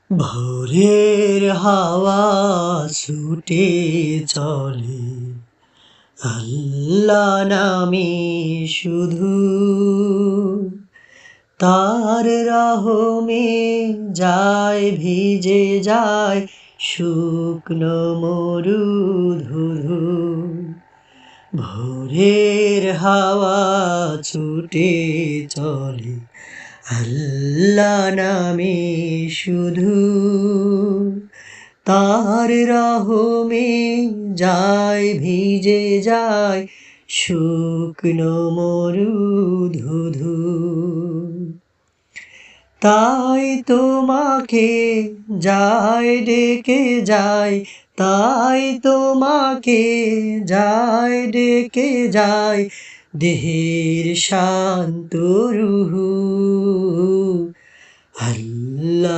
ভোরের হাওয়া ছুটে চলে আল্লাহ নামে শুধু, তার রহমে যায় ভিজে যায় শুকনো মরুধুধু। ভোরের হাওয়া ছুটে চলে আল্লাহ নামে শুধু, তার রহমে যায় ভিজে যায় শুকনো মরুধুধু। তাই তোমাকে যায় ডেকে যায়, তাই তোমাকে যায় ডেকে যায় দেহের শান্ত রুহু। আল্লাহ